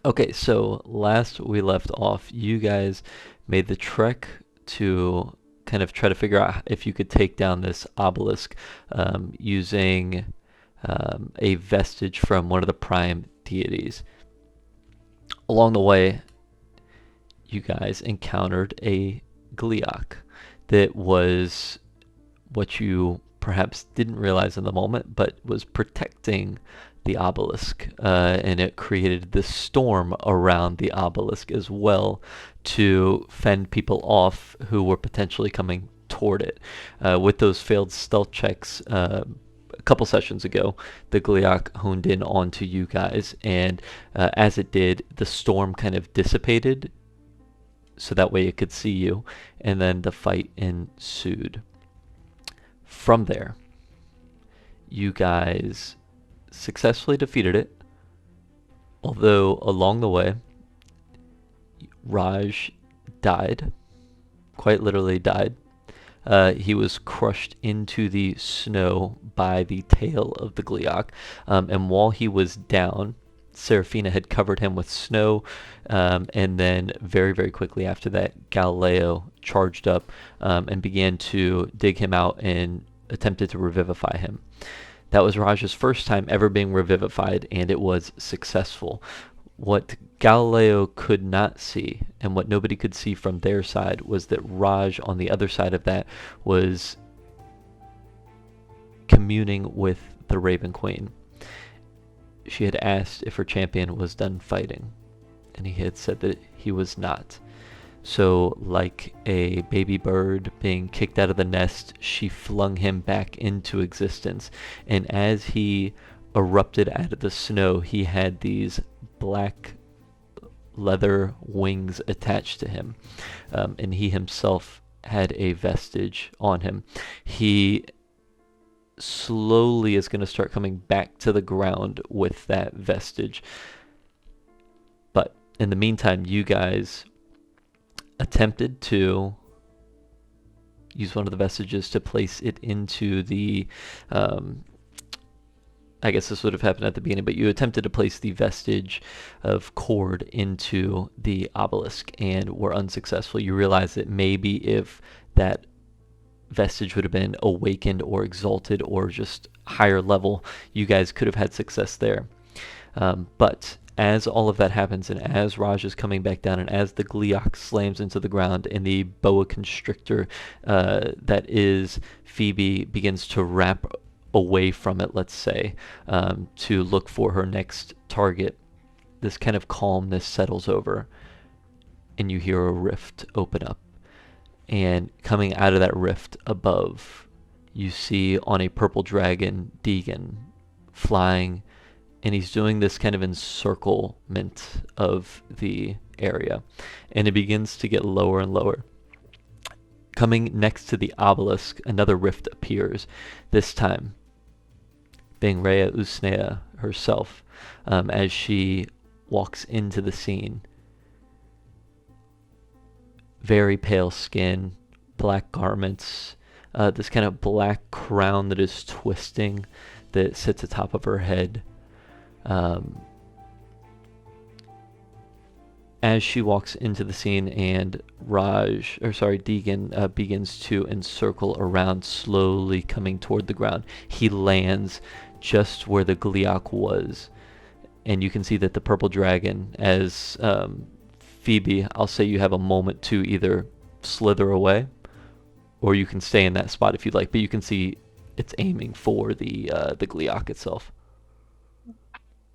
Okay, so last we left off, you guys made the trek to kind of try to figure out if you could take down this obelisk using a vestige from one of the prime deities. Along the way, you guys encountered a Gliok that was what you perhaps didn't realize in the moment, but was protecting the obelisk, and it created this storm around the obelisk as well to fend people off who were potentially coming toward it. With those failed stealth checks a couple sessions ago, the Gliok honed in onto you guys, and as it did, the storm kind of dissipated so that way it could see you, and then the fight ensued. From there, you guys successfully defeated it, although along the way, Raj died, quite literally died. He was crushed into the snow by the tail of the Gliok, and while he was down, Serafina had covered him with snow, and then very, very quickly after that, Galileo charged up and began to dig him out and attempted to revivify him. That was Raj's first time ever being revivified, and it was successful. What Galileo could not see, and what nobody could see from their side, was that Raj, on the other side of that, was communing with the Raven Queen. She had asked if her champion was done fighting, and he had said that he was not. So, like a baby bird being kicked out of the nest, she flung him back into existence. And as he erupted out of the snow, he had these black leather wings attached to him. And he himself had a vestige on him. He slowly is going to start coming back to the ground with that vestige. But in the meantime, you guys attempted to use one of the vestiges to place it into the I guess this would have happened at the beginning, but you attempted to place the vestige of cord into the obelisk and were unsuccessful. You realized that maybe if that vestige would have been awakened or exalted or just higher level, you guys could have had success there. But as all of that happens, and as Raj is coming back down, and as the Gliok slams into the ground, and the boa constrictor that is Phoebe begins to wrap away from it, let's say, to look for her next target, this kind of calmness settles over, and you hear a rift open up. And coming out of that rift above, you see on a purple dragon Deegan flying, and he's doing this kind of encirclement of the area, and it begins to get lower and lower. Coming next to the obelisk, another rift appears, this time being Rhea Usnea herself, as she walks into the scene. Very pale skin, black garments, this kind of black crown that is twisting that sits atop of her head. As she walks into the scene and Deegan begins to encircle around, slowly coming toward the ground, he lands just where the Gliok was. And you can see that the purple dragon, as Phoebe, I'll say you have a moment to either slither away, or you can stay in that spot if you'd like, but you can see it's aiming for the Gliok itself.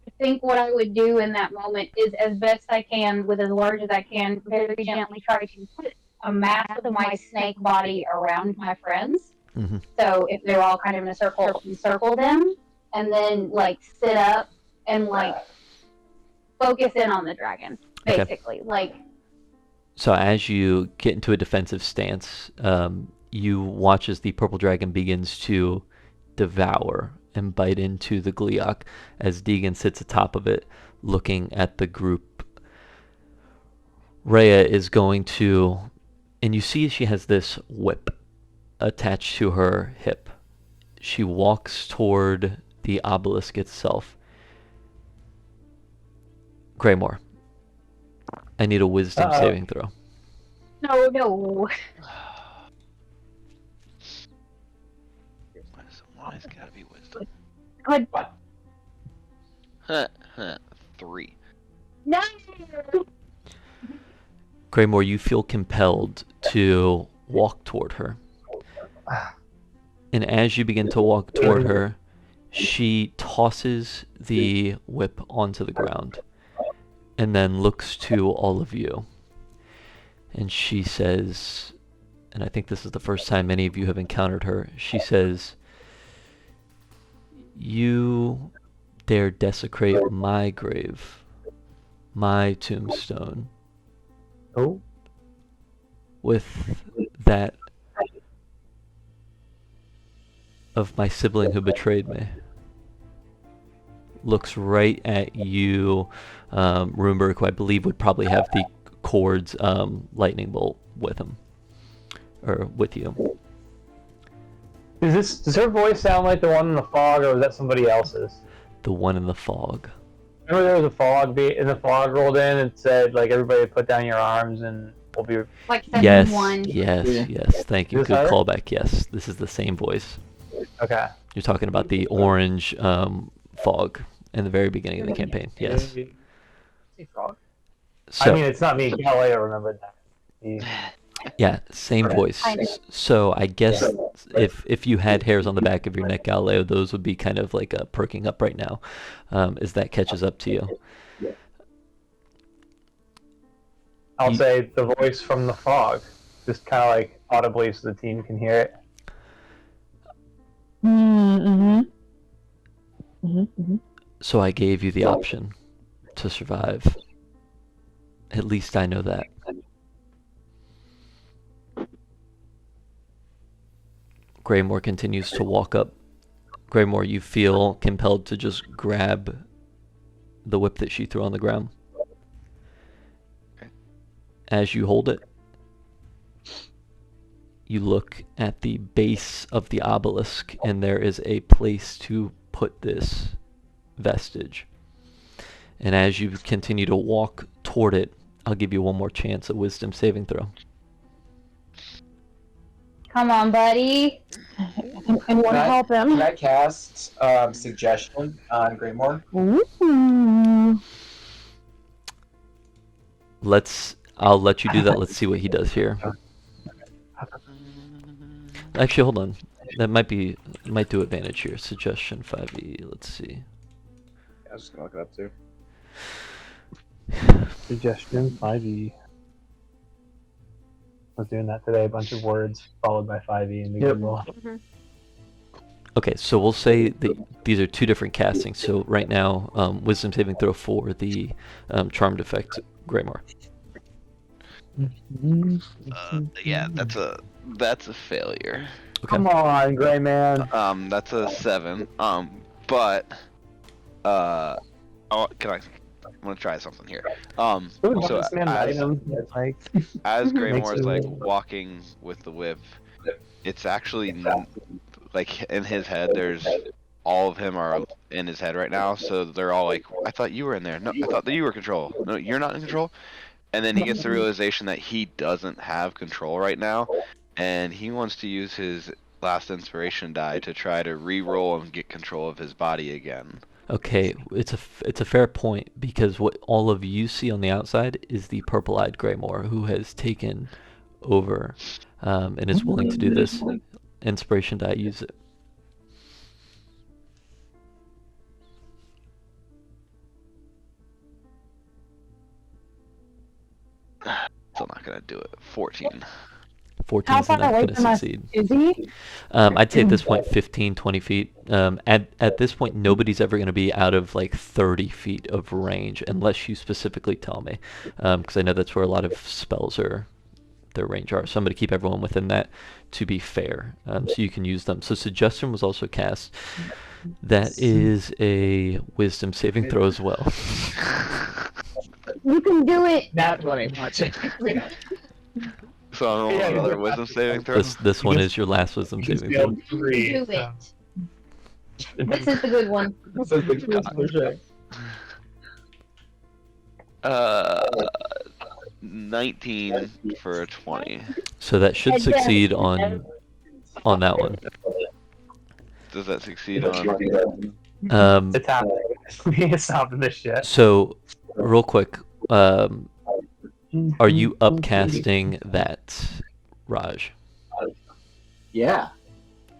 I think what I would do in that moment is, as best I can, with as large as I can, very gently try to put a mass of my snake body around my friends. Mm-hmm. So if they're all kind of in a circle, encircle them, and then like sit up and like focus in on the dragon, basically. Okay. Like. So as you get into a defensive stance, you watch as the purple dragon begins to devour and bite into the Gliok as Deegan sits atop of it, looking at the group. Rhea is going to, and you see she has this whip attached to her hip. She walks toward the obelisk itself. Greymore, I need a wisdom saving throw. No. Why's gotta be wisdom? Good. 3. No. Graymore, you feel compelled to walk toward her. And as you begin to walk toward her, she tosses the whip onto the ground and then looks to all of you. And she says, and I think this is the first time any of you have encountered her, she says, "You dare desecrate my grave, my tombstone, Oh. with that of my sibling who betrayed me." Looks right at you, Roomberg, who I believe would probably have the Cord's lightning bolt with him, or with you. Does her voice sound like the one in the fog, or was that somebody else's? The one in the fog. Remember there was a fog, and the fog rolled in and said, like, everybody put down your arms and we'll be... Like Yes, 71. yes, thank you. Is Good this her? callback, yes. This is the same voice. Okay. You're talking about the orange fog in the very beginning of the campaign, yes. Frog. So, I mean, it's not me. Galileo remembered that. yeah, same voice. So I guess if you had hairs on the back of your neck, Galileo, those would be kind of like perking up right now, as that catches up to you. I'll say the voice from the fog, just kind of like audibly so the team can hear it. So I gave you the option to survive. At least I know that. Graymore continues to walk up. Graymore, you feel compelled to just grab the whip that she threw on the ground. Okay. As you hold it, you look at the base of the obelisk, and there is a place to put this vestige. And as you continue to walk toward it, I'll give you one more chance at wisdom saving throw. Come on, buddy. And want to help Can him. I cast suggestion on Greymore? Ooh. I'll let you do that. Let's see what he does here. Actually, hold on. That might do advantage here. Suggestion 5e. Let's see. I was just gonna look it up too. Suggestion 5e. I was doing that today. A bunch of words followed by 5e in the good roll. Okay, so we'll say that these are two different castings. So right now, wisdom saving throw for the charmed effect, Graymore. Yeah, that's a failure. Okay. Come on, Gray Man. That's a 7. But oh, I'm gonna try something here. Ooh, So this man item. It's like, as Graymore is it like really- walking with the whip, it's actually like in his head. There's all of him are in his head right now, so they're all like, "I thought you were in there. No, I thought that you were in control. No, you're not in control." And then he gets the realization that he doesn't have control right now, and he wants to use his last inspiration die to try to re-roll and get control of his body again. Okay, it's a fair point, because what all of you see on the outside is the purple-eyed Graymore, who has taken over and is willing to do this. Inspiration die, use it. Still not gonna do it. 14. 14 How is far not away going to from us succeed. is he? I'd say at this point 15, 20 feet. At this point, nobody's ever going to be out of like 30 feet of range unless you specifically tell me, because I know that's where a lot of spells are, their range are. So I'm going to keep everyone within that to be fair, so you can use them. So suggestion was also cast. That is a wisdom saving throw as well. You can do it. Not really much. So I'm Yeah, another yeah. wisdom saving throw. This one is your last wisdom saving throw. You can do it. This is the good one. So good for check. 19 for a 20. So that should And then- succeed on that one. Does that succeed on? It's happening. We need to stop this shit. So, real quick, are you upcasting that, Raj? Yeah.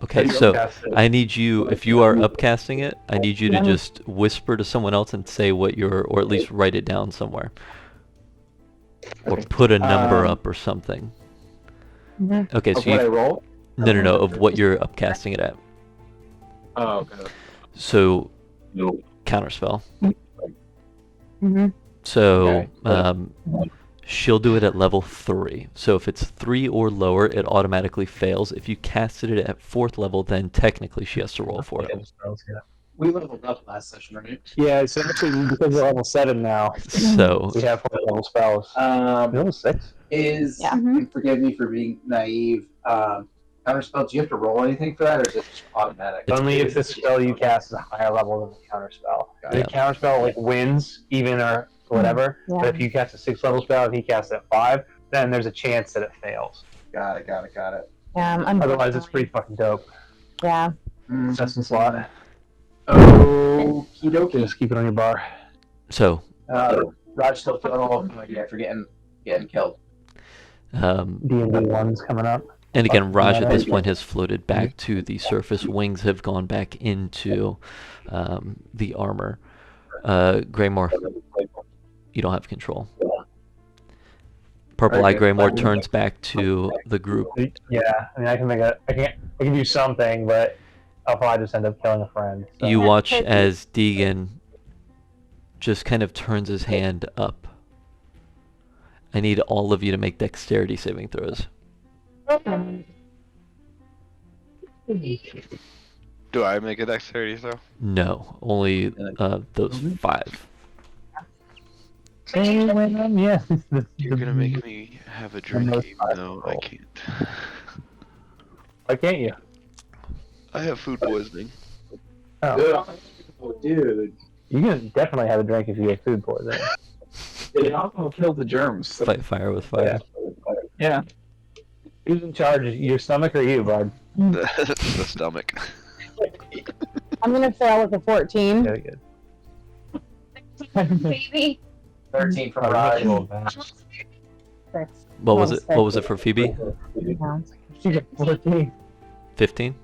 Okay, so I need you, if you are upcasting it, I need you to just whisper to someone else and say what you're, or at least write it down somewhere. Or put a number up or something. Okay, Of so what I you, roll? no, of what you're upcasting it at. Oh, okay. So, counterspell. Mm-hmm. So, Okay. she'll do it at level 3. So if it's 3 or lower, it automatically fails. If you casted it at 4th level, then technically she has to roll for it. We leveled up last session, right? Yeah, so actually, because we're level 7 now, So, we have 4 level spells. Level 6? Is, Yeah. and forgive me for being naive, counterspell, do you have to roll anything for that, or is it just automatic? Only if the spell you cast is a higher level than the counterspell. Got The it. counterspell like wins, even or whatever. Yeah. But if you cast a 6th level spell and he casts it at 5, then there's a chance that it fails. Got it. Yeah, Otherwise, it's pretty fucking dope. Yeah. Just in slot. Okie dokie. Just keep it on your bar. so Raj still feeling a little funny after getting killed. D&D 1's coming up. and again, Raj at this point has floated back to the surface. Wings have gone back into the armor. Greymore, you don't have control. Purple Eye Greymore turns back to the group. Yeah, I mean, I can do something, but I'll probably just end up killing a friend. So. You watch as Deegan just kind of turns his hand up. I need all of you to make dexterity saving throws. Do I make a dexterity throw? No, only those 5. Yeah. You're gonna make me have a drink, even though I can't. Why can't you? I have food poisoning. Oh. Oh, dude. You can definitely have a drink if you get food poisoning. It alcohol killed the germs. Fight fire with fire. Yeah. Who's in charge? Your stomach or you, bud? The stomach. I'm gonna fail with a 14. Very good. Baby. 13 from Raj. What was it? What was it for Phoebe? Yeah. She got 14. 15?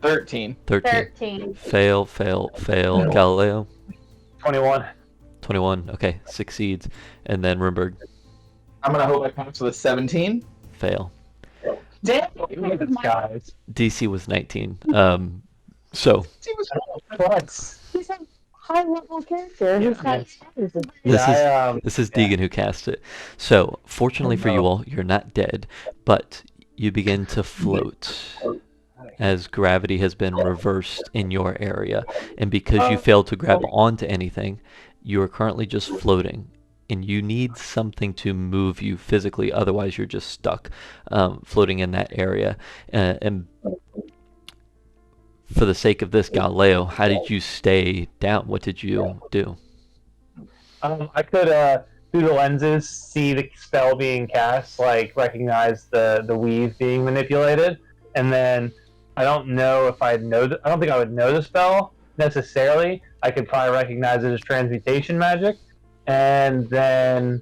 13. 13. 13. Fail. Galileo? 21. 21. Okay, succeeds. And then Rimberg, I'm gonna hope I pass with a 17. fail. Damn! Guys. DC was 19. So He's a high level character. He's got status. this is Deegan who cast it. So fortunately for you all, you're not dead, but you begin to float as gravity has been reversed in your area, and because you failed to grab onto anything, you are currently just floating. And you need something to move you physically, otherwise you're just stuck floating in that area. And for the sake of this, Galileo, how did you stay down? What did you do? I could, through the lenses, see the spell being cast, like recognize the weave being manipulated, and then I don't know if I don't think I would know the spell necessarily. I could probably recognize it as transmutation magic. And then,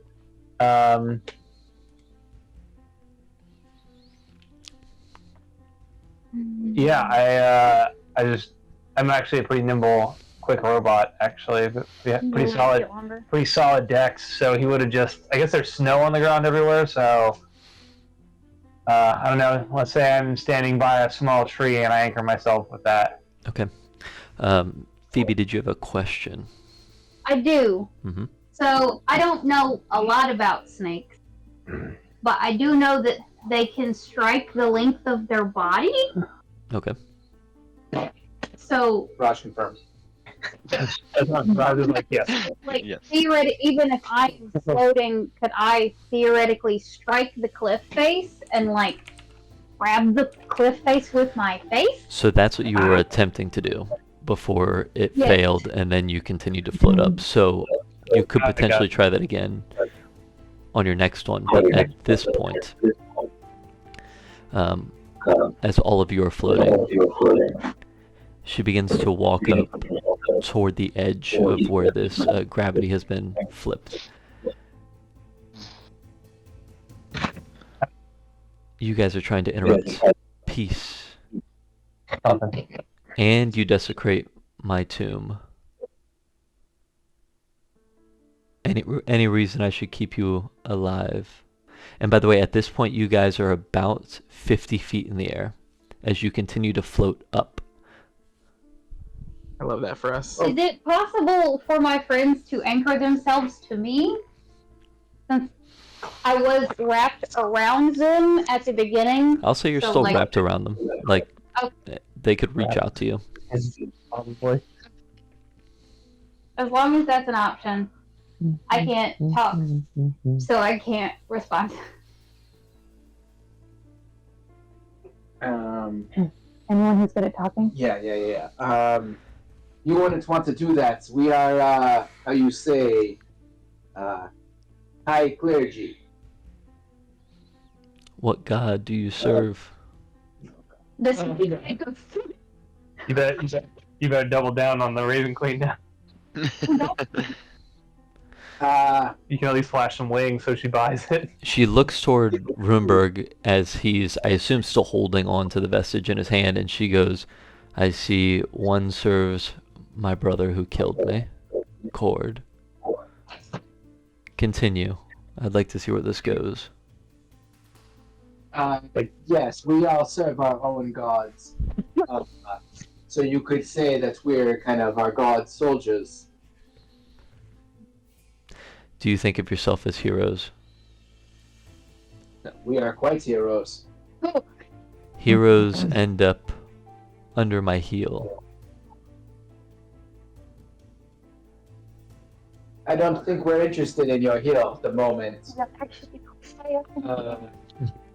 yeah, I'm actually a pretty nimble, quick robot, actually. But yeah, pretty solid dex. So he would have I guess there's snow on the ground everywhere, so, I don't know, let's say I'm standing by a small tree and I anchor myself with that. Okay. Phoebe, did you have a question? I do. Mm-hmm. So I don't know a lot about snakes, but I do know that they can strike the length of their body. Okay. So, Raj confirms. I was like, yes. like, Yes. even if I am floating, could I theoretically strike the cliff face and, like, grab the cliff face with my face? So that's what you were attempting to do before it Yes. failed, and then you continued to float up. So you could Got it, potentially try that again on your next one. But at this point, as all of you are floating, she begins to walk up toward the edge of where this gravity has been flipped. You guys are trying to interrupt peace, and you desecrate my tomb. Any reason I should keep you alive? And by the way, at this point, you guys are about 50 feet in the air as you continue to float up. I love that for us. Is it possible for my friends to anchor themselves to me? Since I was wrapped around them at the beginning. I'll say you're So, still like- wrapped around them. Like, Okay. they could reach out to you. Probably. As long as that's an option. I can't talk, so I can't respond. Anyone who's good at talking? Yeah. You wouldn't want to do that. We are, how you say, high clergy. What god do you serve? This You better double down on the Raven Queen now. You can at least flash some wings so she buys it. She looks toward Runeberg as he's, I assume, still holding on to the vestige in his hand, and she goes, I see one serves my brother who killed me. Cord. Continue. I'd like to see where this goes. Yes, we all serve our own gods. So you could say that we're kind of our god's soldiers. Do you think of yourself as heroes? We are quite heroes. Heroes end up under my heel. I don't think we're interested in your heel at the moment.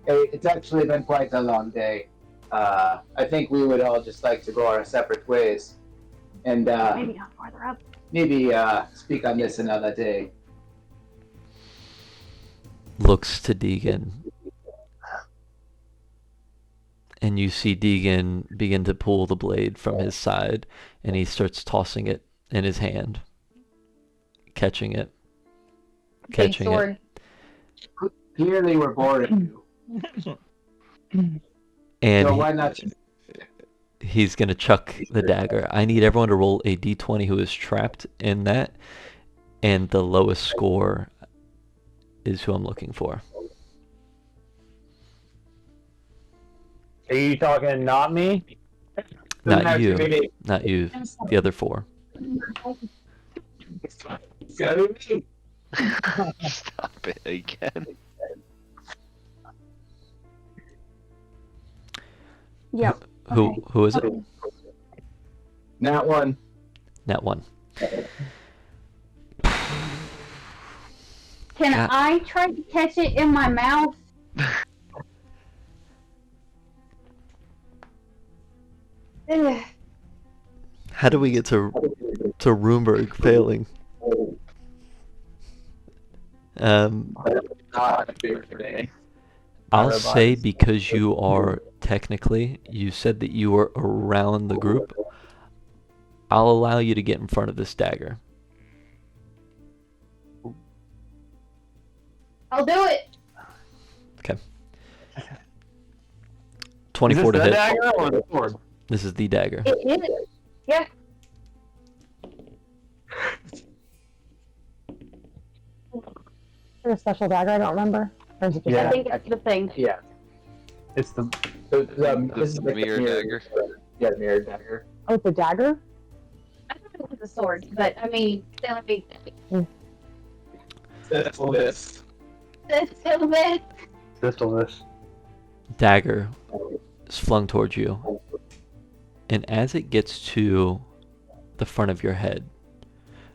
It's actually been quite a long day. I think we would all just like to go our separate ways. And maybe not farther up. maybe speak on this another day. Looks to Deegan. And you see Deegan begin to pull the blade from his side, and he starts tossing it in his hand. Catching it. Big Catching sword. Clearly we're boring you. And So why not? he's going to chuck the dagger. I need everyone to roll a d20 who is trapped in that, and the lowest score is who I'm looking for. Are you talking not me? Not have to you. be- Not you. The other four. It's gotta be me. Stop it again. Yep. Who is it? Not one. Nat one. Can God. I try to catch it in my mouth? Ugh. How do we get to Roomberg failing? Not a big day. I'll robots. say because you are technically, you said that you were around the group. I'll allow you to get in front of this dagger. I'll do it. 24 to Is this hit. the dagger or the sword? This is the dagger. It is. Yeah. Is there a special dagger? I don't remember. Or is it just Yeah. I think it's the thing. Yeah. It's the This is The mirror dagger. Yeah, the mirror dagger. Oh, it's a dagger? I thought it was a sword, but I mean, still a big. That's this. That's still a bit. Syphilis. Dagger is flung towards you. And as it gets to the front of your head,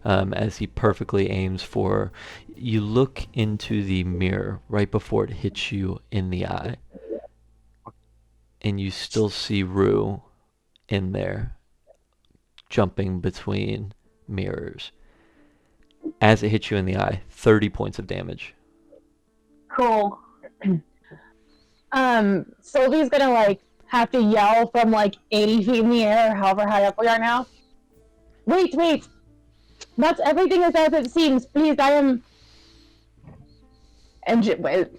as he perfectly aims for, you look into the mirror right before it hits you in the eye. And you still see Rue in there, jumping between mirrors. As it hits you in the eye, 30 points of damage. Cool. Sylvie's gonna like have to yell from like 80 feet in the air, however high up we are now. Wait. That's everything is as it seems. Please, I am. And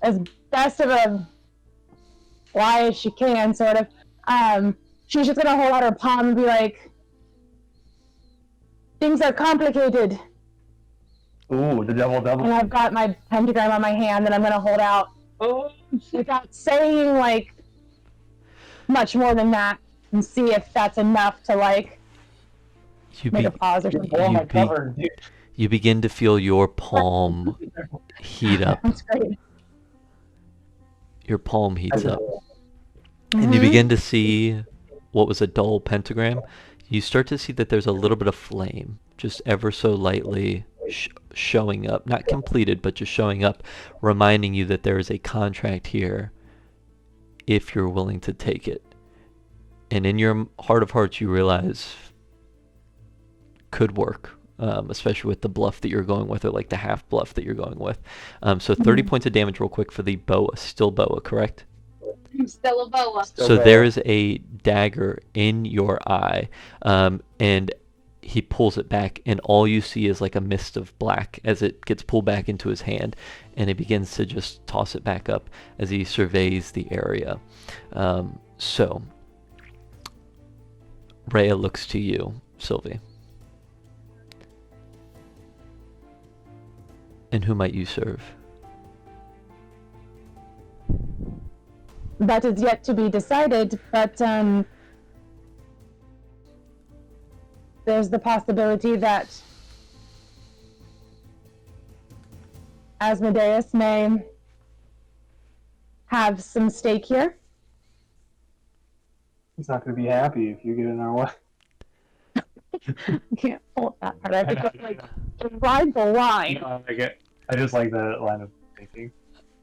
as best of a lie as she can, sort of. She's just gonna hold out her palm and be like, "Things are complicated." Ooh, the double. And I've got my pentagram on my hand that I'm gonna hold out. Without saying like much more than that, and see if that's enough to like make a pause or something. Oh my cover, dude. You begin to feel your palm heat up. That's great. Your palm heats up. And you begin to see what was a dull pentagram. You start to see that there's a little bit of flame, just ever so lightly showing up. Not completed, but just showing up, reminding you that there is a contract here if you're willing to take it. And in your heart of hearts, you realize could work. Especially with the bluff that you're going with, or like the half bluff that you're going with. So 30 points of damage real quick for the boa. Still boa, correct? I'm still a boa. So there is a dagger in your eye, and he pulls it back, and all you see is like a mist of black as it gets pulled back into his hand, and he begins to just toss it back up as he surveys the area. So Rhea looks to you, Sylvie. And who might you serve? That is yet to be decided, but there's the possibility that Asmodeus may have some stake here. He's not going to be happy if you get in our way. I can't hold that hard. I have to like ride the line. I like it. I just like that line of thinking.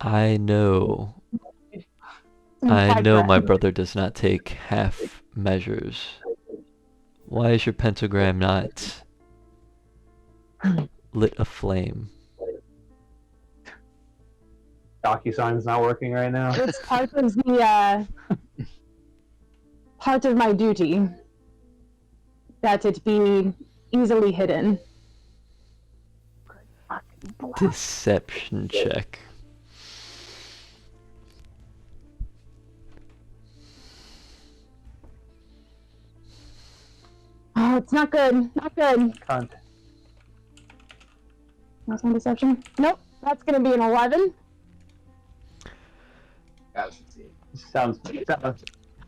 I know my brother does not take half measures. Why is your pentagram not lit aflame? DocuSign's not working right now. It's part of the part of my duty that it be easily hidden. Deception check. Oh, it's not good. Not good. Cunt. That's my deception. Nope. That's gonna be an 11. Sounds.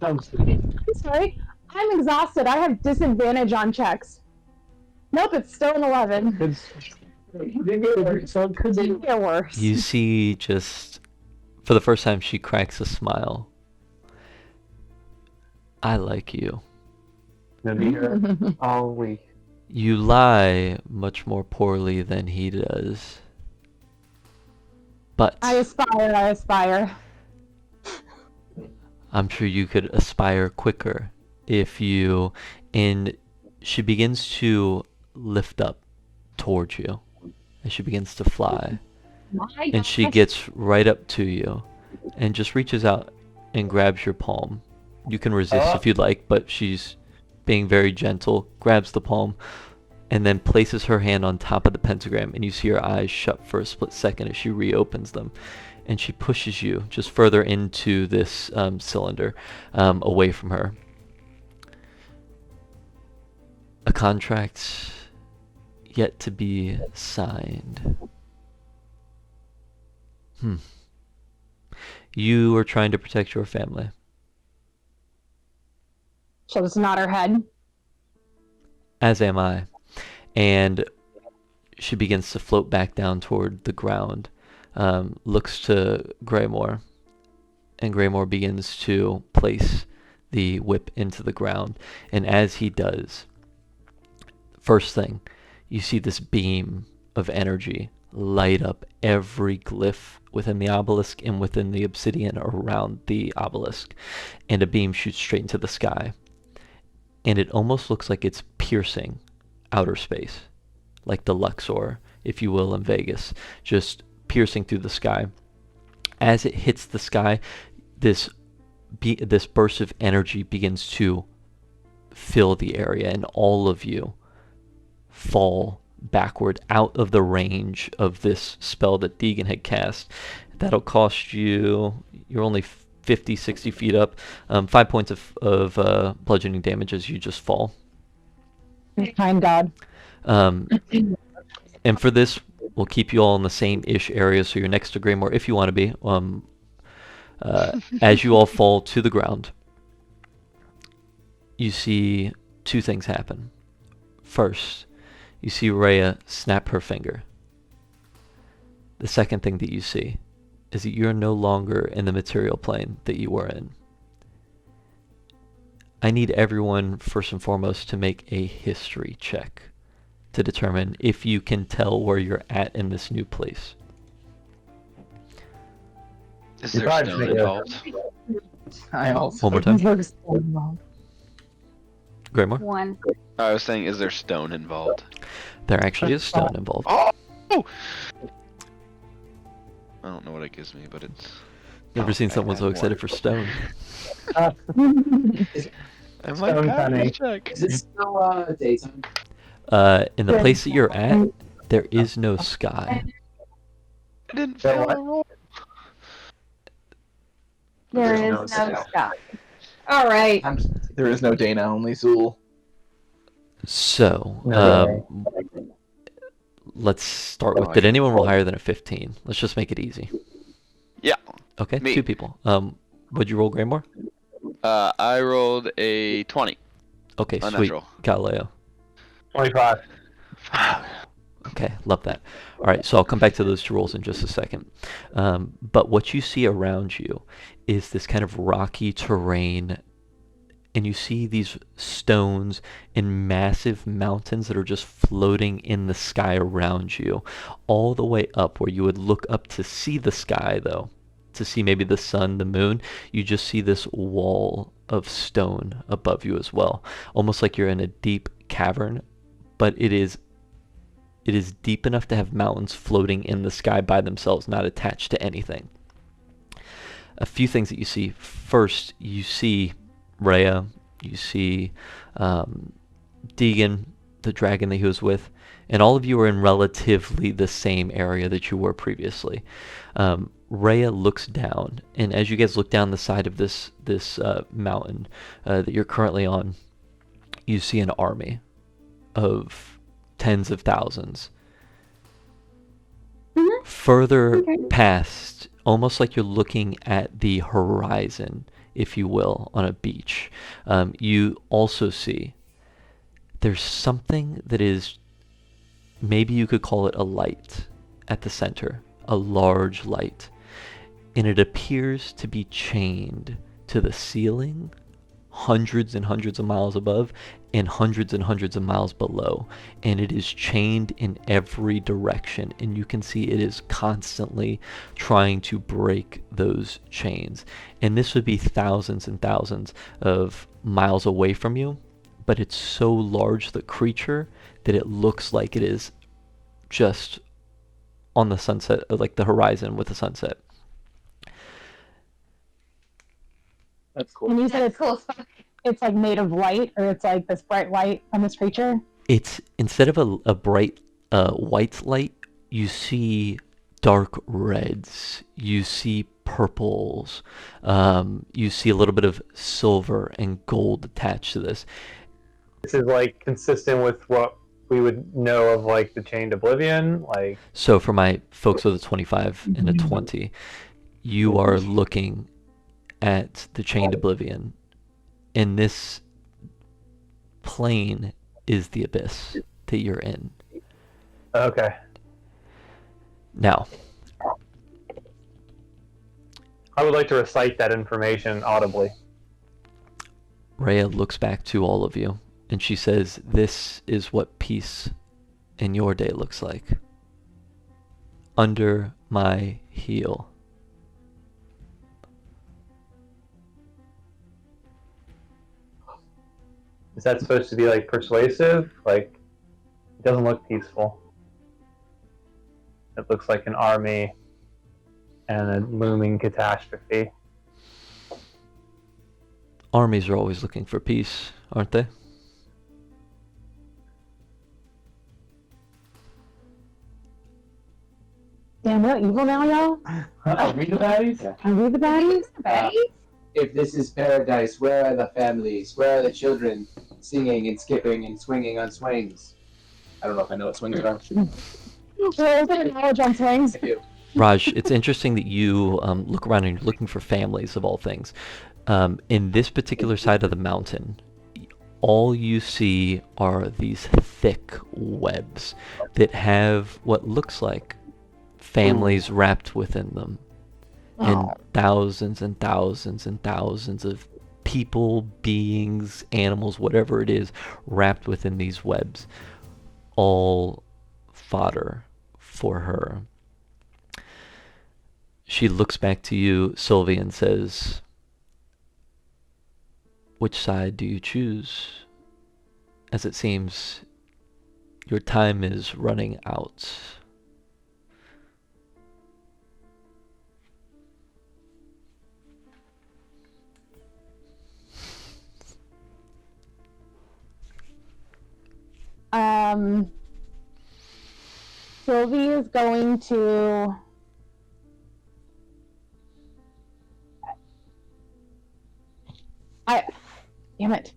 I'm sorry. I'm exhausted. I have disadvantage on checks. Nope, it's still an 11. Didn't get worse. You see, just for the first time, she cracks a smile. I like you. Gonna be here all week. You lie much more poorly than he does. But I aspire. I'm sure you could aspire quicker if you... And she begins to lift up towards you as she begins to fly. And she gets right up to you and just reaches out and grabs your palm. You can resist if you'd like, but she's being very gentle, grabs the palm, and then places her hand on top of the pentagram, and you see her eyes shut for a split second as she reopens them. And she pushes you just further into this cylinder, away from her. A contract yet to be signed. You are trying to protect your family. She'll just nod her head. As am I. And she begins to float back down toward the ground. Looks to Greymore. And Greymore begins to place the whip into the ground. And as he does, first thing, you see this beam of energy light up every glyph within the obelisk and within the obsidian around the obelisk. And a beam shoots straight into the sky. And it almost looks like it's piercing outer space, like the Luxor, if you will, in Vegas, just piercing through the sky. as it hits the sky, this burst of energy begins to fill the area, and all of you fall backward out of the range of this spell that Deegan had cast. That'll cost you, you're only 50, 60 feet up, 5 points of bludgeoning damage as you just fall. Kind God. And for this, we'll keep you all in the same-ish area, so you're next to Greymore if you want to be. As you all fall to the ground, you see two things happen. First, you see Rhea snap her finger. The second thing that you see is that you're no longer in the material plane that you were in. I need everyone, first and foremost, to make a history check to determine if you can tell where you're at in this new place. Is You there probably stone should make involved? I also. One more time. Greymore? 1. I was saying, is there stone involved? There actually is stone involved. Oh! I don't know what it gives me, but it's. Never seen I someone got so excited more. for stone. I might Stone have cunning. to check. Is it still daytime? In the place that you're at, there is no sky. I didn't That fail what? a roll. There There's is no no sky. sky. All right. There is no Dana, only Zool. So, No let's start with, Oh, I did can- anyone roll higher than a 15? Let's just make it easy. Yeah. Okay, Me. 2 people. Would you roll Greymore? I rolled a 20. Okay, sweet. Unnatural. Galileo. 25. Okay, love that. All right, so I'll come back to those 2 rolls in just a second. But what you see around you is this kind of rocky terrain, and you see these stones and massive mountains that are just floating in the sky around you, all the way up where you would look up to see the sky, though, to see maybe the sun, the moon. You just see this wall of stone above you as well, almost like you're in a deep cavern, but it is deep enough to have mountains floating in the sky by themselves, not attached to anything. A few things that you see. First, you see Rhea, you see Deegan, the dragon that he was with, and all of you are in relatively the same area that you were previously. Rhea looks down, and as you guys look down the side of this mountain that you're currently on, you see an army of tens of thousands. Further past, almost like you're looking at the horizon, if you will, on a beach, you also see there's something that is, maybe you could call it a light at the center, a large light, and it appears to be chained to the ceiling hundreds and hundreds of miles above and hundreds of miles below, and it is chained in every direction, and you can see it is constantly trying to break those chains. And this would be thousands and thousands of miles away from you, but it's so large, the creature, that it looks like it is just on the sunset, like the horizon with the sunset. That's cool. And you said it's like made of light, or it's like this bright light on this creature. It's, instead of a bright white light, you see dark reds, you see purples, you see a little bit of silver and gold attached to this. This is like consistent with what we would know of like the Chained Oblivion, like So for my folks with a 25 and a 20, you are looking at the Chained Oblivion, and this plane is the abyss that you're in. okay. Now, I would like to recite that information audibly. Rhea looks back to all of you, and she says, "This is what peace in your day looks like. Under my heel." Is that supposed to be like persuasive? Like, it doesn't look peaceful. It looks like an army and a looming catastrophe. Armies are always looking for peace, aren't they? Damn, we're evil now, y'all. Read the baddies? Are we the baddies? If this is paradise, where are the families? Where are the children singing and skipping and swinging on swings? I don't know if I know what swings are. We're open knowledge on swings. I do. Raj, it's interesting that you look around and you're looking for families of all things. In this particular side of the mountain, all you see are these thick webs that have what looks like families wrapped within them. And thousands and thousands and thousands of people, beings, animals, whatever it is, wrapped within these webs. All fodder for her. She looks back to you, Sylvie, and says, "Which side do you choose? As it seems your time is running out." Sylvie is going to damn it.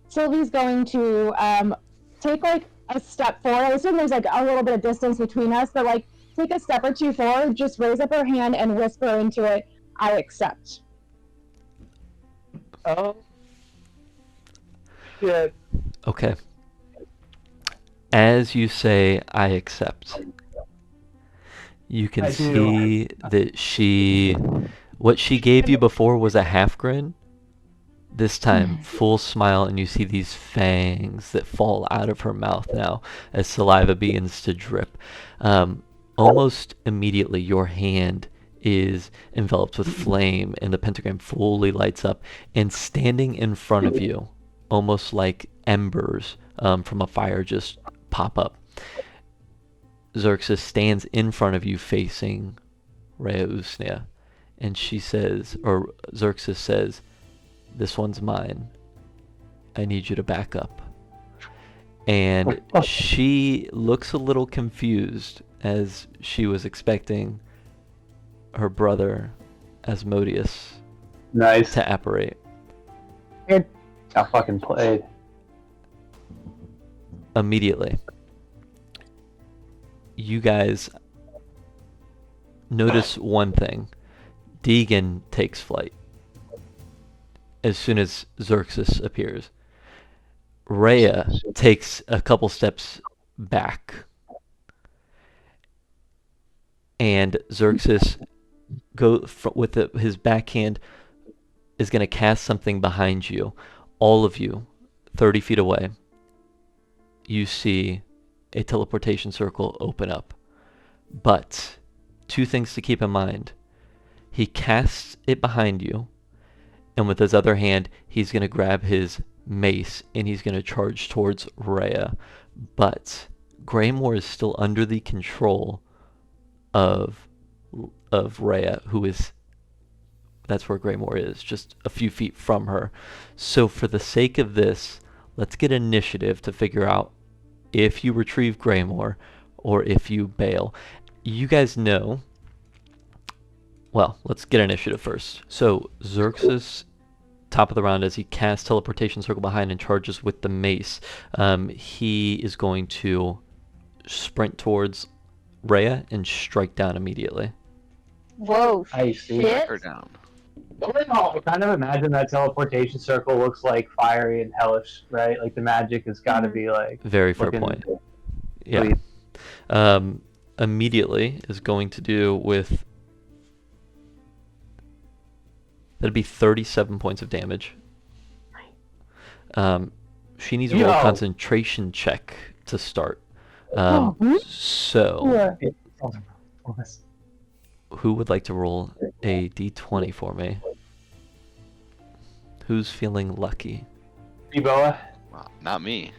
Sylvie's going to take like a step forward. I assume there's like a little bit of distance between us, but like take a step or two forward, just raise up her hand and whisper into it, "I accept." Oh. Shit. Okay. As you say, "I accept," you can I do. see that what she gave you before was a half grin. This time, full smile, and you see these fangs that fall out of her mouth now as saliva begins to drip. Almost immediately, your hand is enveloped with flame, and the pentagram fully lights up. And standing in front of you, almost like embers from a fire just pop up, Xerxes stands in front of you facing Rhea Usnea, and she says, or Xerxes says, "This one's mine. I need you to back up." And she looks a little confused, as she was expecting her brother Asmodeus Nice. to apparate. I fucking played. Immediately, you guys notice one thing. Deegan takes flight as soon as Xerxes appears. Rhea takes a couple steps back, and Xerxes with his backhand is going to cast something behind you. All of you, 30 feet away, you see a teleportation circle open up. But two things to keep in mind. He casts it behind you, and with his other hand, he's going to grab his mace and he's going to charge towards Rhea. But Greymore is still under the control of Rhea, that's where Greymore is, just a few feet from her. So for the sake of this, let's get initiative to figure out if you retrieve Greymore or if you bail. You guys know. Well, let's get initiative first. So Xerxes, top of the round, as he casts teleportation circle behind and charges with the mace, he is going to sprint towards Rhea and strike down immediately. Whoa, I see. shit. Knock her down. I kind of imagine that teleportation circle looks like fiery and hellish, right? Like the magic has got to be like. Very fair looking point. Yeah. sweet. Immediately is going to do with. That'd be 37 points of damage. She needs to roll a concentration check to start. So, who would like to roll a d20 for me? Who's feeling lucky? Eboa. Wow, not me.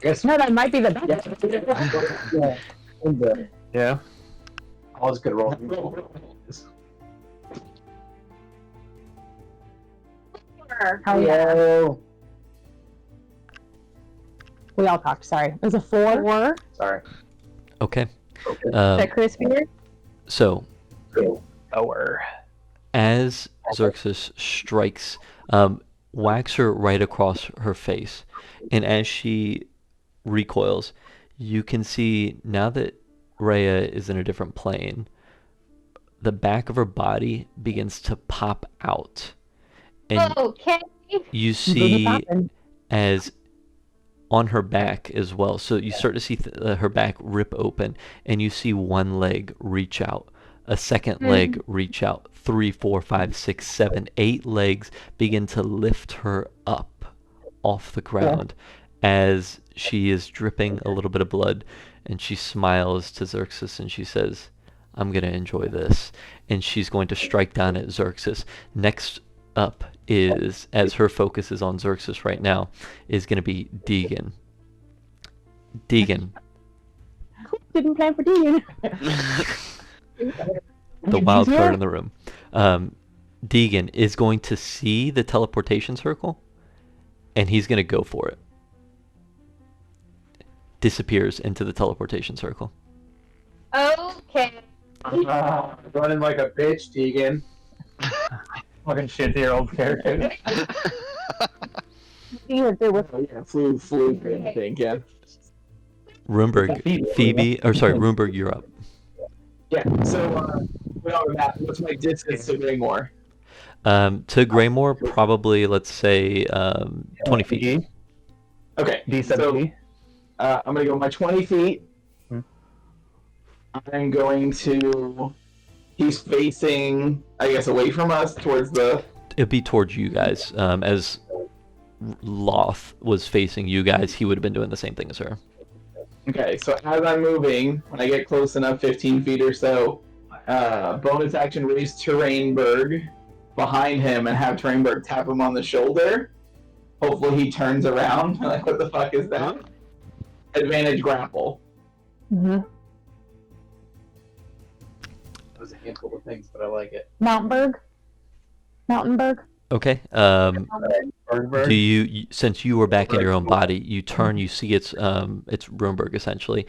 guess No, that might be the best. Yeah. all is good roll. Hell yeah. Yo. We all talked. Sorry. It was a 4. Sorry. Okay. Is that crispy? So Lower. as Xerxes strikes, whacks her right across her face, and as she recoils, you can see now that Rhea is in a different plane, the back of her body begins to pop out, and Okay. you Doesn't see happen. as on her back as well. So you start to see her back rip open, and you see one leg reach out, a second leg reach out, 3, 4, 5, 6, 7, 8 legs begin to lift her up off the ground as she is dripping a little bit of blood, and she smiles to Xerxes and she says, I'm going to enjoy this. And she's going to strike down at Xerxes. Next up is, as her focus is on Xerxes right now, is going to be Deegan. Deegan, Didn't plan for Dean. the wild card in the room. Deegan is going to see the teleportation circle, and he's going to go for it. Disappears into the teleportation circle. Okay. Running like a bitch, Tegan. Fucking shit-year-old character. You do with Oh, yeah, flu, I think, yeah. Roomberg, Phoebe, or sorry, Roomberg, you're up. Yeah, so, what's my distance to Greymore? To Greymore, probably, let's say, 20 feet. Okay, D7. I'm gonna go my 20 feet. I'm going to. He's facing, I guess, away from us towards the. It'd be towards you guys. As Loth was facing you guys, he would have been doing the same thing as her. Okay, so as I'm moving, when I get close enough, 15 feet or so, bonus action raise Terrainberg behind him and have Terrainberg tap him on the shoulder. Hopefully he turns around. Like, what the fuck is that? Advantage grapple. Mm-hmm. That was a handful of things, but I like it. Mountainberg. Okay. Do you, since you were back in your own body, you turn, you see it's Roomberg essentially.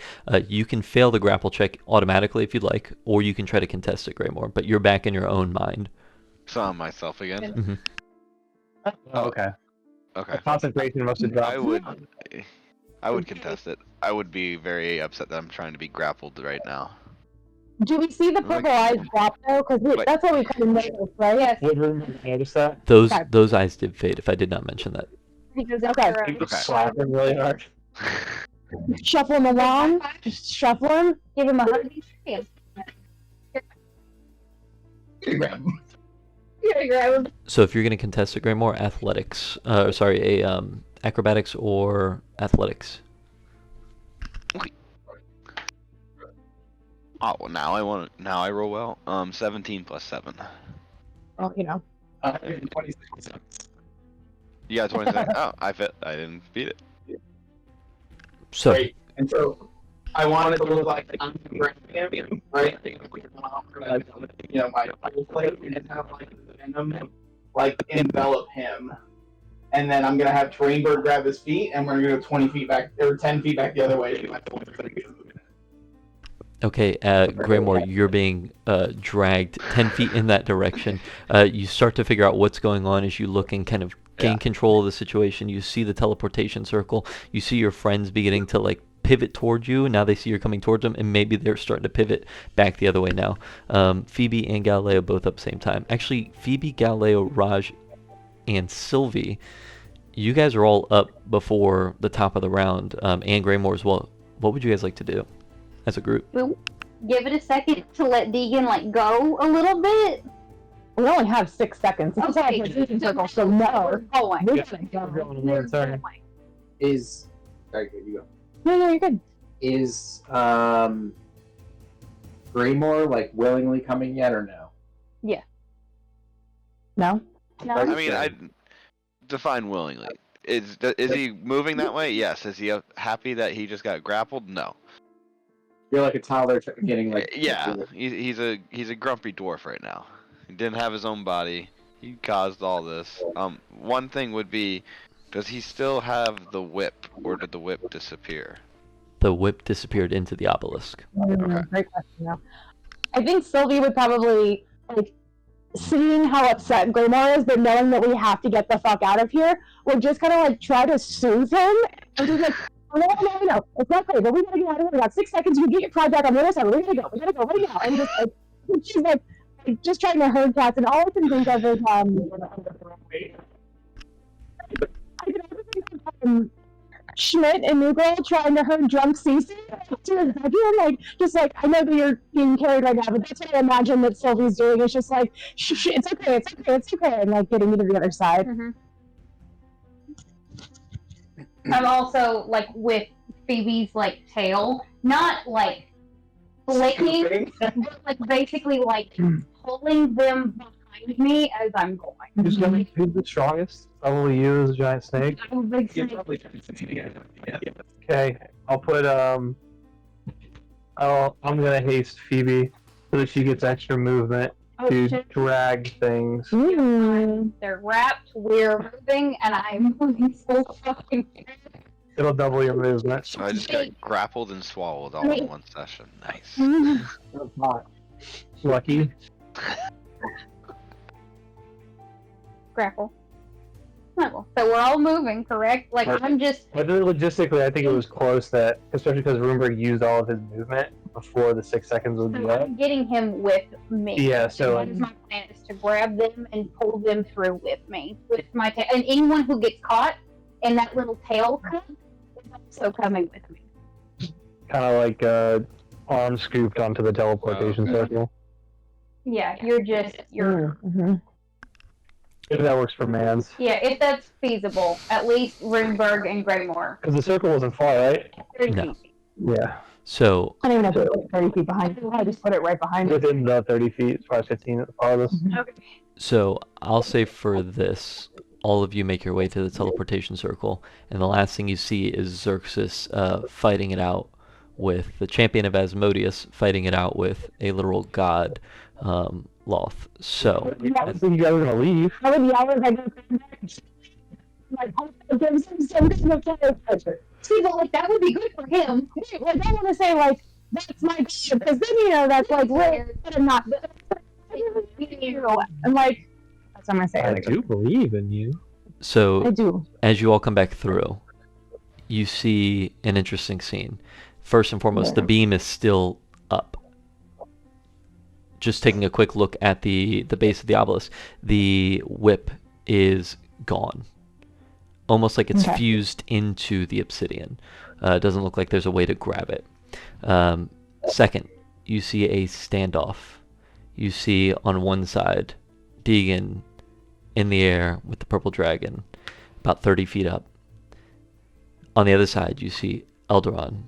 You can fail the grapple check automatically if you'd like, or you can try to contest it, Greymore. But you're back in your own mind. So I'm myself again. Oh, okay. Okay. Concentration must have dropped. I would contest it. I would be very upset that I'm trying to be grappled right now. Do we see the purple eyes drop though? Because that's what we kind of noticed, right? Yes. Would notice that? Those eyes did fade. If I did not mention that. Okay. Okay. Slap him really hard. Shuffle him along. Just shuffle him. Give him a hug. Yeah. Grab him. Yeah, grab him. So if you're going to contest it, Greymore, athletics. Acrobatics or athletics. Oh, well, now I roll well. 17 plus 7. Well, you know. 26. You got 26. Oh, I didn't beat it. So Great. And so I wanted to look like I'm grabbing him, right? My plate and have like the venom like envelop him. And then I'm gonna have Terrainberg grab his feet, and we're gonna go 20 feet back or 10 feet back the other way. okay, Greymore, you're being dragged 10 feet in that direction. You start to figure out what's going on as you look and kind of gain control of the situation. You see the teleportation circle. You see your friends beginning to like pivot towards you. Now they see you're coming towards them, and maybe they're starting to pivot back the other way now. Phoebe and Galileo both up at the same time. Actually, Phoebe, Galileo, Raj, and Sylvie, you guys are all up before the top of the round, and Greymore as well. What would you guys like to do as a group? We'll give it a second to let Deegan like go a little bit. We only have 6 seconds. It's Okay. a position circle, so no. Oh my We're god. gonna go. Sorry. Is very good. You go. No, you're good. Is Greymore like willingly coming yet or no? No. No. I mean, I define willingly. Is he moving that way? Yes. Is he happy that he just got grappled? No. You're like a toddler getting like. Yeah, he's a grumpy dwarf right now. He didn't have his own body. He caused all this. One thing would be, does he still have the whip, or did the whip disappear? The whip disappeared into the obelisk. Okay. Great question. Though. I think Sylvie would probably like seeing how upset Glamour is, but knowing that we have to get the fuck out of here, would just kind of like try to soothe him and just like. Oh, no, it's not great, but we gotta get out of here. We got 6 seconds. You get your pride back on the other side. We gotta go. And just like, she's like just trying to herd cats, and all I can think of is I can also think of Schmidt and New Girl trying to herd drunk Cece to his bedroom. Like, just like, I know that you're being carried right now, but that's what I imagine that Sylvie's doing. It's just like, it's okay, and like getting me to the other side. Mm-hmm. I'm also like with Phoebe's like tail, not like flicking, but like basically like pulling them behind me as I'm going. Who's the strongest? Probably you as a giant snake. I'm a big Yeah, snake. probably. Okay, I'll put I'm gonna haste Phoebe so that she gets extra movement to shit. drag things. They're wrapped, we're moving, and I'm moving so fucking fast. It'll double your movement. So I just got grappled and swallowed all in one session. Nice. That's hot. Lucky. Grapple. So we're all moving, correct? Like I'm just But logistically, I think it was close that, especially because Roomberg used all of his movement before the 6 seconds would be up. I'm getting him with me. Yeah, so that is my plan, is to grab them and pull them through with me, with my tail. And anyone who gets caught in that little tail cut is also coming with me. kind of like arm scooped onto the teleportation circle. Yeah, you're If that works for Mans. yeah, if that's feasible, at least Runeberg and Greymore. Because the circle wasn't far, right? 30 No. feet. Yeah. So I don't even have to put it 30 feet behind you. I just put it right behind it. Within the 30 feet, it's probably 15 at the farthest. So I'll say for this, all of you make your way to the teleportation circle, and the last thing you see is Xerxes fighting it out with the champion of Asmodeus, fighting it out with a literal god, Loth. So, I don't think you guys are going to leave. I would yell as I go back. Like, oh, gives him some kind of pleasure. See, but like that would be good for him. Like I want to say like that's my god, because then that's like really good and not. And like that's what I'm gonna say. I do believe in you. so I do. as you all come back through, you see an interesting scene. First and foremost, the beam is still up. Just taking a quick look at the base of the obelisk, the whip is gone. Almost like it's fused into the obsidian. It doesn't look like there's a way to grab it. Second, you see a standoff. You see on one side, Deegan in the air with the purple dragon, about 30 feet up. On the other side, you see Eldaron.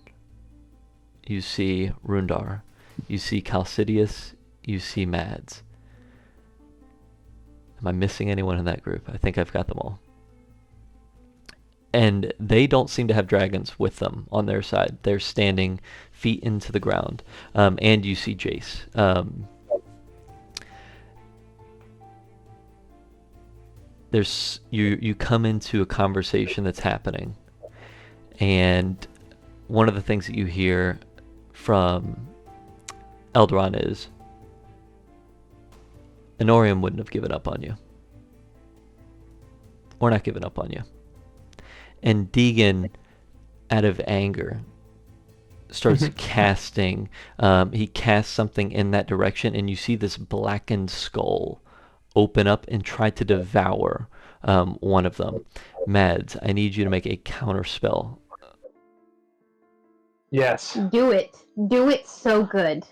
You see Rundar. You see Chalcidius. You see Mads. Am I missing anyone in that group? I think I've got them all. And they don't seem to have dragons with them on their side. They're standing feet into the ground. And you see Jace. You come into a conversation that's happening, and one of the things that you hear from Eldaron is, Enorium wouldn't have given up on you. We're not giving up on you. And Deegan, out of anger, starts casting. He casts something in that direction, and you see this blackened skull open up and try to devour one of them. Mads, I need you to make a counter spell. Yes. Do it. Do it so good.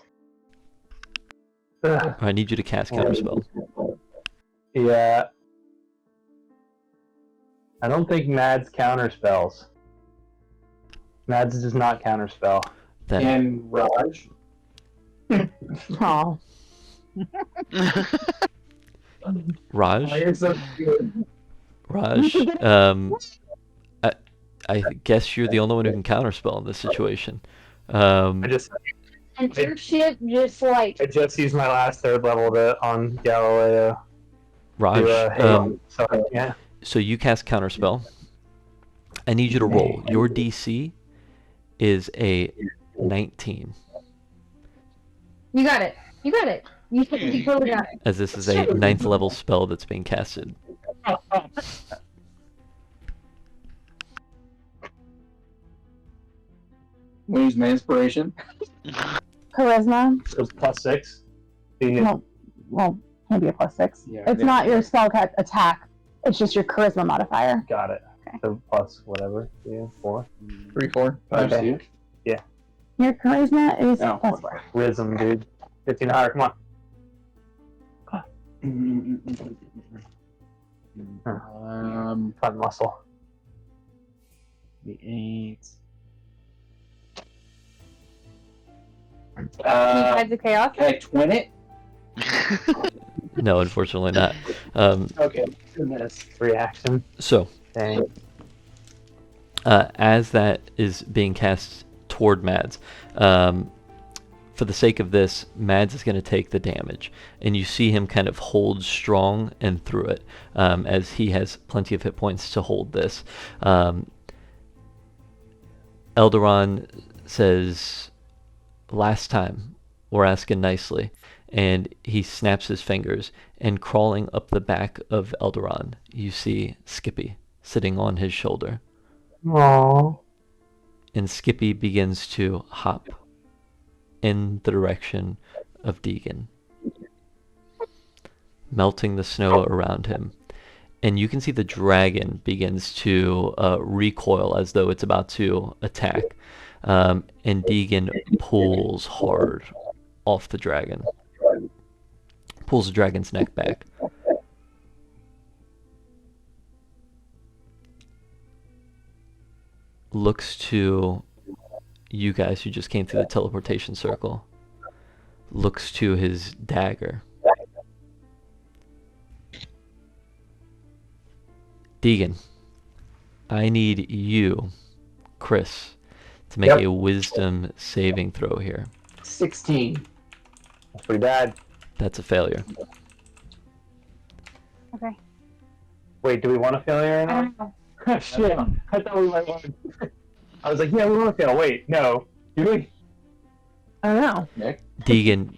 I need you to cast counter spell. Yeah. I don't think Mads counterspells. Mads does not counterspell. Then And Raj. Oh. Raj, You're so good. Raj, I guess you're the only one who can counterspell in this situation. I just And your ship just like I just used my last third level on Galileo Raj, to so yeah. so you cast counterspell. I need you to roll. Your DC is a 19, you got it. You got it. You totally got it. as this is a 9th level spell that's being casted. We use my inspiration. Charisma. So +6. No, well, can't be a +6. Yeah, It's not your spell attack. It's just your charisma modifier. Got it. Okay. So plus whatever. Yeah, 4. 3, 4, 5, Okay. 6. Your charisma is Oh, +4. Rhythm, dude. 15 higher. Come on. Fun muscle. The 8. Any Tides of Chaos? Can I twin it? No, unfortunately not. Okay. Goodness. Reaction. So, Dang. as that is being cast toward Mads, for the sake of this, Mads is going to take the damage, and you see him kind of hold strong and through it, as he has plenty of hit points to hold this. Eldaron says, "Last time, we're asking nicely," and he snaps his fingers, and crawling up the back of Eldaron, you see Skippy sitting on his shoulder. Aww. And Skippy begins to hop in the direction of Deegan, melting the snow around him. And you can see the dragon begins to recoil as though it's about to attack. And Deegan pulls hard off the dragon, pulls the dragon's neck back. Looks to you guys who just came through the teleportation circle. Looks to his dagger. Deegan, I need you, Chris, to make Yep. a wisdom saving throw here. 16. That's pretty bad. That's a failure. Okay. Wait, do we want a failure or I not? don't know. Shit. I thought we might want to. I was like, yeah, we want to fail. Wait, no. Do we? I don't know. Nick? Deegan,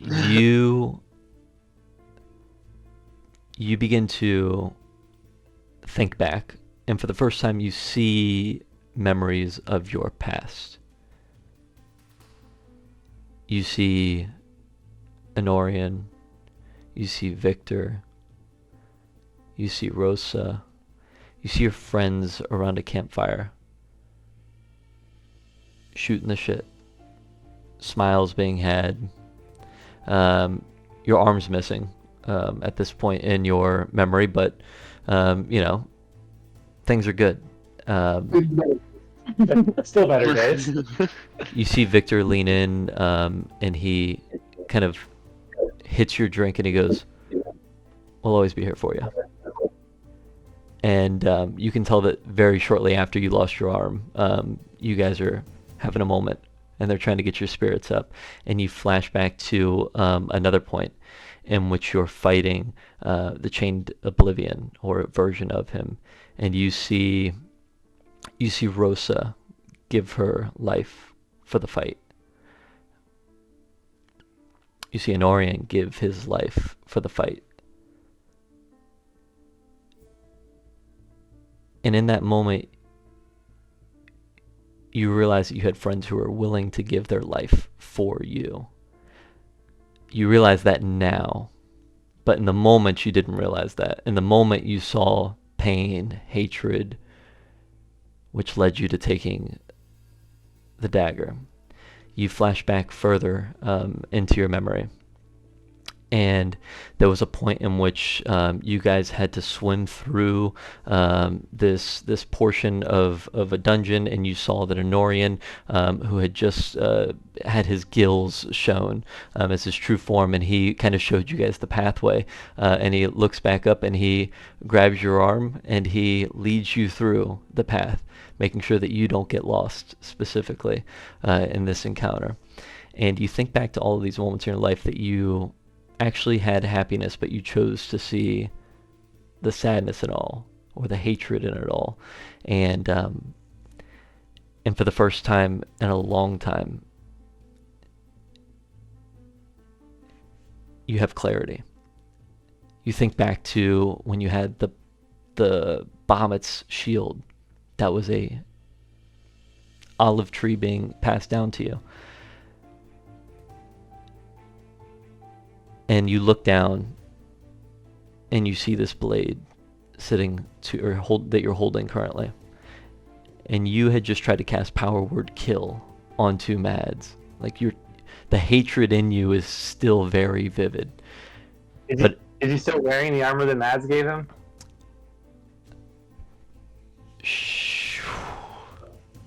you begin to think back, and for the first time you see memories of your past. You see Honorian, you see Victor, you see Rosa, you see your friends around a campfire, shooting the shit, smiles being had. Your arm's missing at this point in your memory, but things are good. Still better days. You see Victor lean in, and he kind of hits your drink, and he goes, "We'll always be here for you." And you can tell that very shortly after you lost your arm, you guys are having a moment, and they're trying to get your spirits up. And you flash back to another point in which you're fighting the Chained Oblivion, or a version of him, and you see Rosa give her life for the fight. You see Honorian give his life for the fight. And in that moment, you realize that you had friends who were willing to give their life for you. You realize that now, but in the moment you didn't realize that. In the moment you saw pain, hatred, which led you to taking the dagger. You flash back further into your memory, and there was a point in which you guys had to swim through this portion of a dungeon, and you saw that Honorian, who had just had his gills shown as his true form, and he kind of showed you guys the pathway, and he looks back up and he grabs your arm and he leads you through the path, making sure that you don't get lost specifically in this encounter. And you think back to all of these moments in your life that you actually had happiness, but you chose to see the sadness in it all, or the hatred in it all. And for the first time in a long time, you have clarity. You think back to when you had the Bahamut's shield. That was a olive tree being passed down to you. And you look down and you see this blade sitting that you're holding currently. And you had just tried to cast power word kill onto Mads. Like the hatred in you is still very vivid. Is he still wearing the armor that Mads gave him?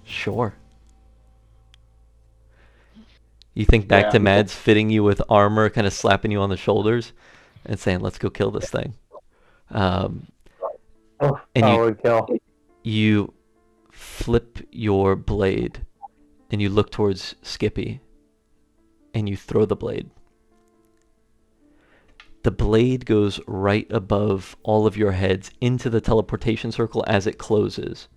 Sure. You think back to Mads fitting you with armor, kind of slapping you on the shoulders and saying, let's go kill this thing. You flip your blade and you look towards Skippy and you throw the blade. The blade goes right above all of your heads into the teleportation circle as it closes.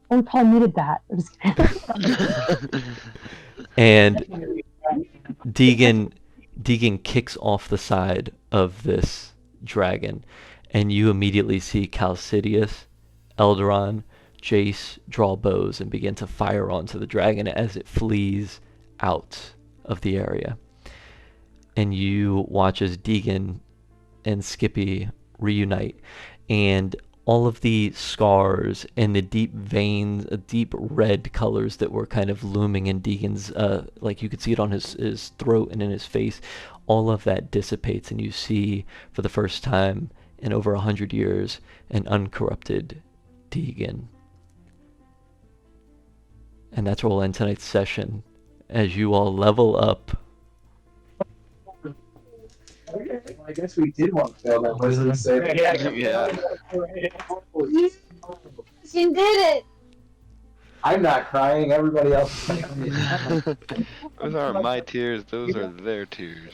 Oh, Paul needed that. And Deegan kicks off the side of this dragon, and you immediately see Calcidius, Eldaron, Jace draw bows and begin to fire onto the dragon as it flees out of the area. And you watch as Deegan and Skippy reunite, and all of the scars and the deep veins, deep red colors that were kind of looming in Deegan's, like you could see it on his throat and in his face, all of that dissipates, and you see, for the first time in over 100 years, an uncorrupted Deegan. And that's where we'll end tonight's session, as you all level up. I guess we did want to fail that wisdom save. Yeah. You did it! I'm not crying. Everybody else. Those aren't my tears. Those are their tears.